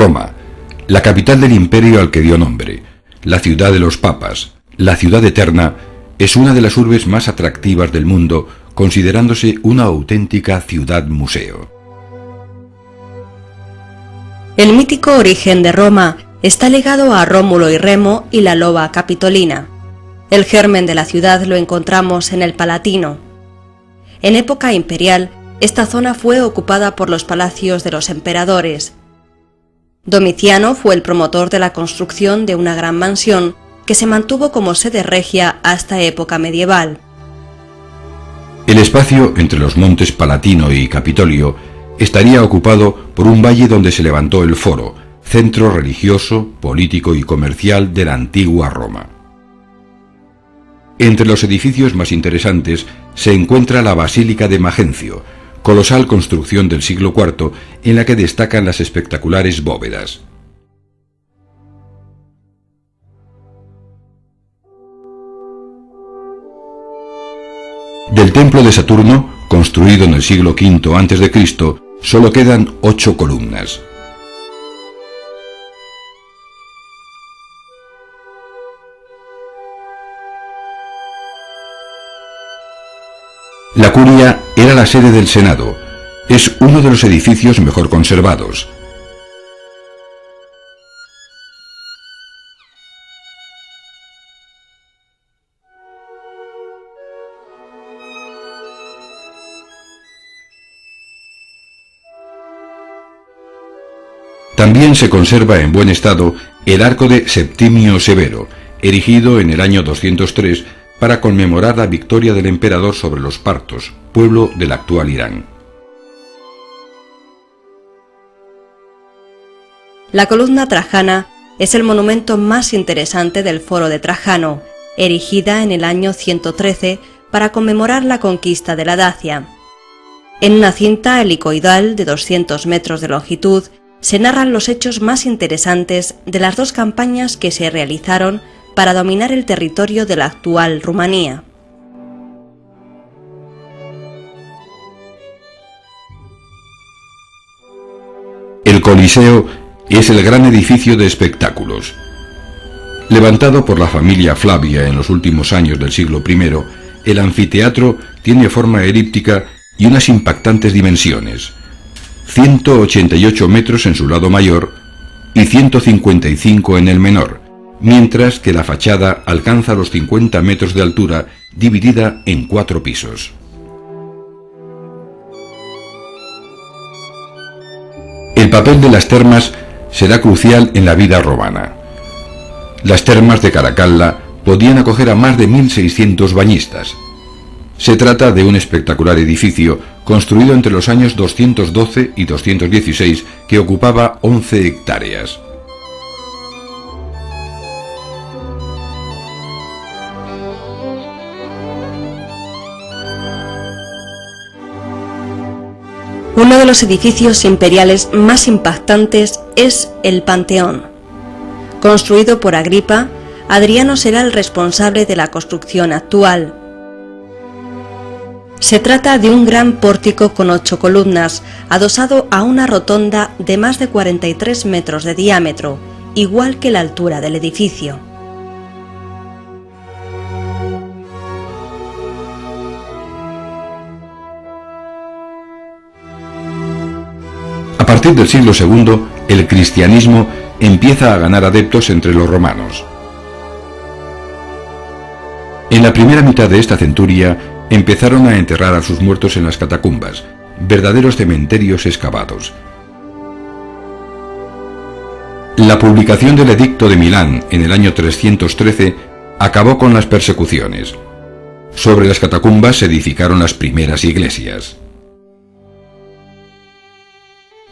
Roma, la capital del imperio al que dio nombre, la ciudad de los papas, la ciudad eterna, es una de las urbes más atractivas del mundo, considerándose una auténtica ciudad-museo. El mítico origen de Roma está ligado a Rómulo y Remo y la loba capitolina. El germen de la ciudad lo encontramos en el Palatino. En época imperial, esta zona fue ocupada por los palacios de los emperadores. Domiciano fue el promotor de la construcción de una gran mansión que se mantuvo como sede regia hasta época medieval. El espacio entre los montes Palatino y Capitolio estaría ocupado por un valle donde se levantó el Foro, centro religioso, político y comercial de la antigua Roma. Entre los edificios más interesantes se encuentra la Basílica de Magencio, colosal construcción del siglo IV en la que destacan las espectaculares bóvedas. Del templo de Saturno, construido en el siglo V a.C., solo quedan 8 columnas. La curia era la sede del Senado. Es uno de los edificios mejor conservados. También se conserva en buen estado el arco de Septimio Severo, erigido en el año 203 para conmemorar la victoria del emperador sobre los partos, pueblo del actual Irán. La columna Trajana es el monumento más interesante del Foro de Trajano, erigida en el año 113 para conmemorar la conquista de la Dacia. En una cinta helicoidal de 200 metros de longitud se narran los hechos más interesantes de las dos campañas que se realizaron para dominar el territorio de la actual Rumanía. El Coliseo es el gran edificio de espectáculos. Levantado por la familia Flavia en los últimos años del siglo I, el anfiteatro tiene forma elíptica y unas impactantes dimensiones: 188 metros en su lado mayor y 155 en el menor, mientras que la fachada alcanza los 50 metros de altura, dividida en 4 pisos. El papel de las termas será crucial en la vida romana. Las termas de Caracalla podían acoger a más de 1.600 bañistas. Se trata de un espectacular edificio construido entre los años 212 y 216 que ocupaba 11 hectáreas. Uno de los edificios imperiales más impactantes es el Panteón. Construido por Agripa, Adriano será el responsable de la construcción actual. Se trata de un gran pórtico con 8 columnas, adosado a una rotonda de más de 43 metros de diámetro, igual que la altura del edificio. A partir del siglo II, el cristianismo empieza a ganar adeptos entre los romanos. En la primera mitad de esta centuria empezaron a enterrar a sus muertos en las catacumbas, verdaderos cementerios excavados. La publicación del Edicto de Milán en el año 313 acabó con las persecuciones. Sobre las catacumbas se edificaron las primeras iglesias.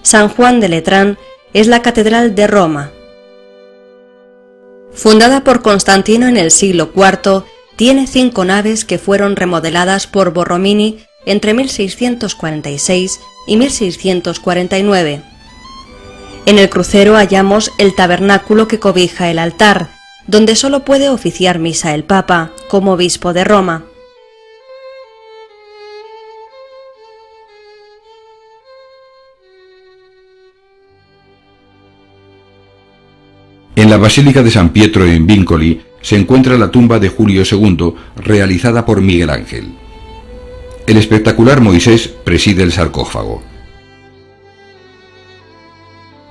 San Juan de Letrán es la catedral de Roma. Fundada por Constantino en el siglo IV, tiene 5 naves que fueron remodeladas por Borromini entre 1646 y 1649. En el crucero hallamos el tabernáculo que cobija el altar, donde solo puede oficiar misa el Papa, como obispo de Roma. En la Basílica de San Pietro en Vincoli se encuentra la tumba de Julio II, realizada por Miguel Ángel. El espectacular Moisés preside el sarcófago.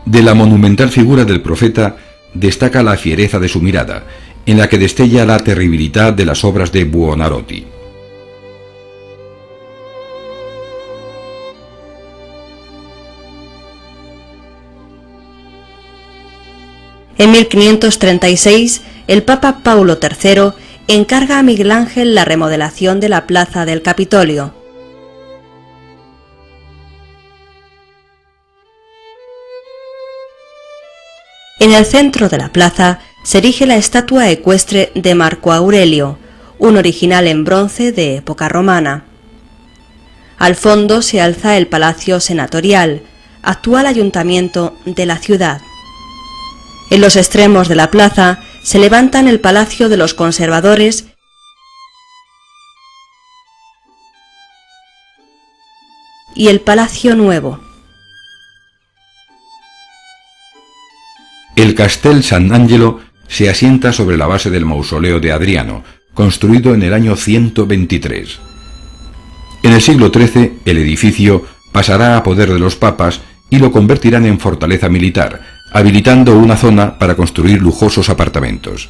De la monumental figura del profeta destaca la fiereza de su mirada, en la que destella la terribilidad de las obras de Buonarroti. En 1536, el Papa Paulo III encarga a Miguel Ángel la remodelación de la plaza del Capitolio. En el centro de la plaza se erige la estatua ecuestre de Marco Aurelio, un original en bronce de época romana. Al fondo se alza el Palacio Senatorial, actual ayuntamiento de la ciudad. En los extremos de la plaza se levantan el Palacio de los Conservadores y el Palacio Nuevo. El Castel Sant'Angelo se asienta sobre la base del mausoleo de Adriano, construido en el año 123. En el siglo XIII, el edificio pasará a poder de los papas y lo convertirán en fortaleza militar, habilitando una zona para construir lujosos apartamentos.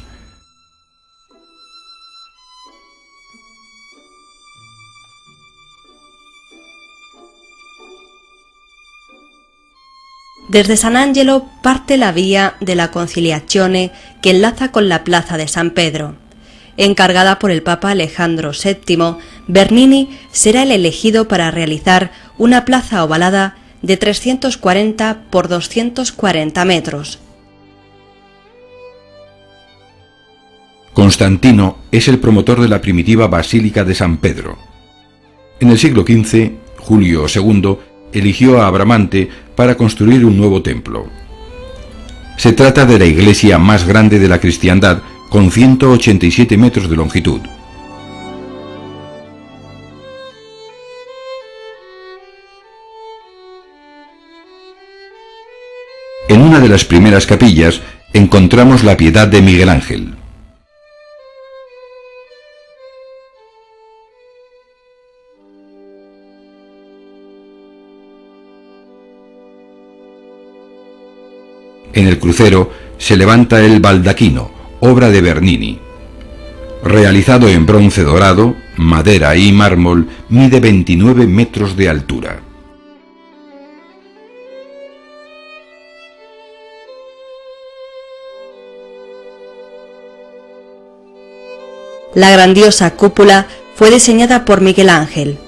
Desde San Angelo parte la vía de la Conciliazione que enlaza con la plaza de San Pedro. Encargada por el Papa Alejandro VII, Bernini será el elegido para realizar una plaza ovalada de 340 por 240 metros. Constantino es el promotor de la primitiva Basílica de San Pedro. En el siglo XV, Julio II eligió a Bramante para construir un nuevo templo. Se trata de la iglesia más grande de la cristiandad, con 187 metros de longitud. En una de las primeras capillas encontramos la Piedad de Miguel Ángel. En el crucero se levanta el baldaquino, obra de Bernini. Realizado en bronce dorado, madera y mármol, mide 29 metros de altura. La grandiosa cúpula fue diseñada por Miguel Ángel.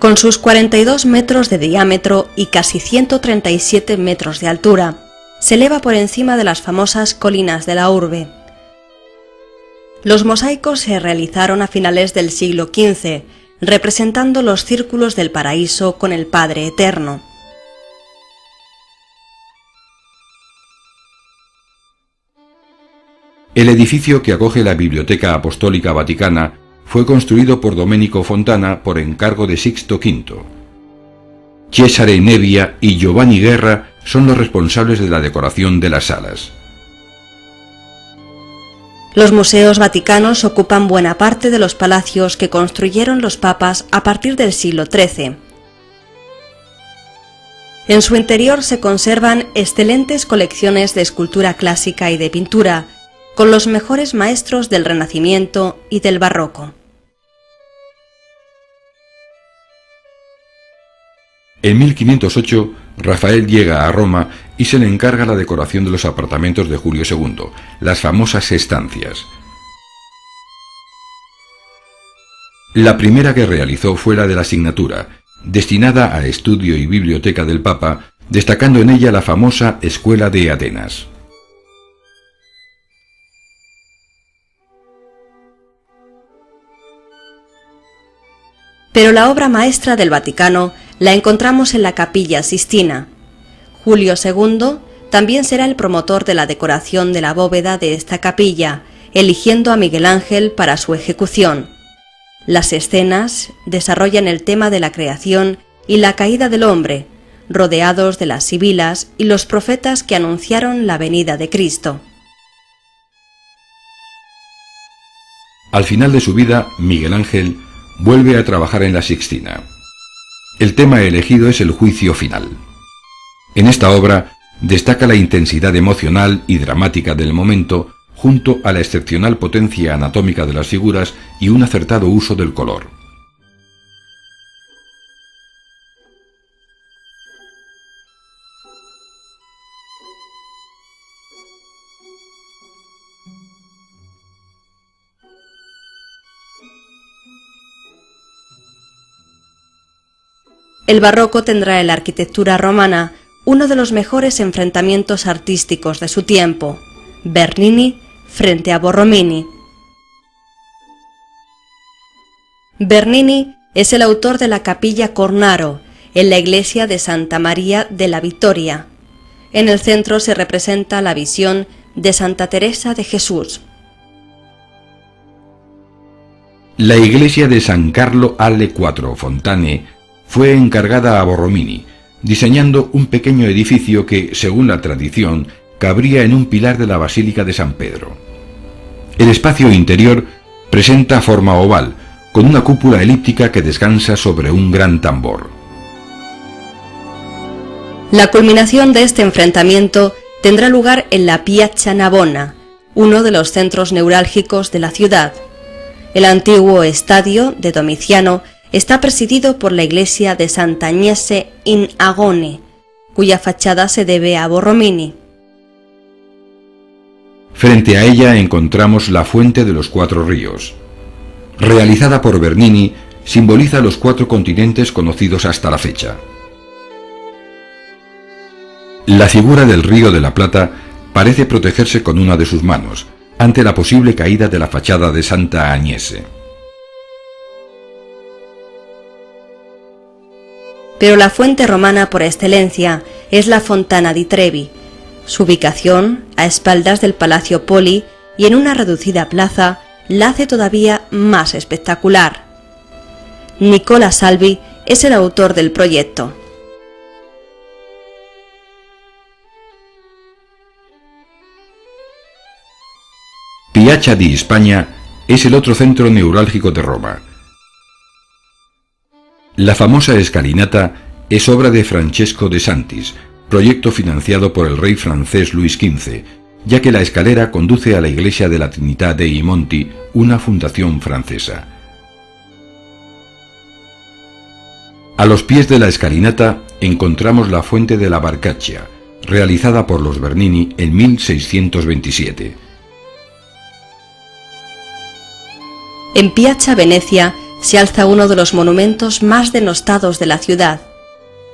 Con sus 42 metros de diámetro y casi 137 metros de altura, se eleva por encima de las famosas colinas de la urbe. Los mosaicos se realizaron a finales del siglo XV, representando los círculos del paraíso con el Padre Eterno. El edificio que acoge la Biblioteca Apostólica Vaticana fue construido por Domenico Fontana por encargo de Sixto V. Cesare Nebbia y Giovanni Guerra son los responsables de la decoración de las salas. Los museos vaticanos ocupan buena parte de los palacios que construyeron los papas a partir del siglo XIII. En su interior se conservan excelentes colecciones de escultura clásica y de pintura, con los mejores maestros del Renacimiento y del Barroco. En 1508, Rafael llega a Roma y se le encarga la decoración de los apartamentos de Julio II, las famosas estancias. La primera que realizó fue la de la Signatura, destinada a estudio y biblioteca del Papa, destacando en ella la famosa Escuela de Atenas. Pero la obra maestra del Vaticano la encontramos en la Capilla Sistina. Julio II también será el promotor de la decoración de la bóveda de esta capilla, eligiendo a Miguel Ángel para su ejecución. Las escenas desarrollan el tema de la creación y la caída del hombre, rodeados de las sibilas y los profetas que anunciaron la venida de Cristo. Al final de su vida, Miguel Ángel vuelve a trabajar en la Sixtina. El tema elegido es el juicio final. En esta obra destaca la intensidad emocional y dramática del momento, junto a la excepcional potencia anatómica de las figuras y un acertado uso del color. El barroco tendrá en la arquitectura romana uno de los mejores enfrentamientos artísticos de su tiempo, Bernini frente a Borromini. Bernini es el autor de la Capilla Cornaro, en la iglesia de Santa María de la Vittoria. En el centro se representa la visión de Santa Teresa de Jesús. La iglesia de San Carlo alle Quattro Fontane fue encargada a Borromini, diseñando un pequeño edificio que, según la tradición, cabría en un pilar de la Basílica de San Pedro. El espacio interior presenta forma oval, con una cúpula elíptica que descansa sobre un gran tambor. La culminación de este enfrentamiento tendrá lugar en la Piazza Navona, uno de los centros neurálgicos de la ciudad. El antiguo estadio de Domiciano está presidido por la iglesia de Santa Agnese in Agone, cuya fachada se debe a Borromini. Frente a ella encontramos la Fuente de los Cuatro Ríos. Realizada por Bernini, simboliza los 4 continentes conocidos hasta la fecha. La figura del Río de la Plata parece protegerse con una de sus manos, ante la posible caída de la fachada de Santa Agnese. Pero la fuente romana por excelencia es la Fontana di Trevi. Su ubicación, a espaldas del Palacio Poli y en una reducida plaza, la hace todavía más espectacular. Nicola Salvi es el autor del proyecto. Piazza di Spagna es el otro centro neurálgico de Roma. La famosa escalinata es obra de Francesco de Santis, proyecto financiado por el rey francés Luis XV, ya que la escalera conduce a la iglesia de la Trinità dei Monti, una fundación francesa. A los pies de la escalinata encontramos la fuente de la Barcaccia, realizada por los Bernini en 1627. En Piazza Venecia se alza uno de los monumentos más denostados de la ciudad,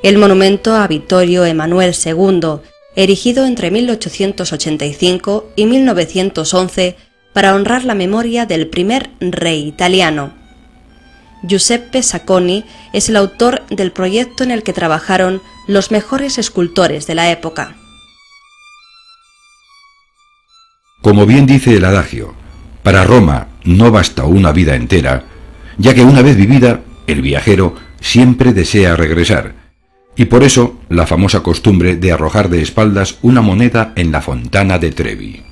el monumento a Vittorio Emanuele II, erigido entre 1885 y 1911 para honrar la memoria del primer rey italiano. Giuseppe Sacconi es el autor del proyecto en el que trabajaron los mejores escultores de la época. Como bien dice el adagio, para Roma no basta una vida entera, ya que una vez vivida, el viajero siempre desea regresar, y por eso la famosa costumbre de arrojar de espaldas una moneda en la Fontana de Trevi.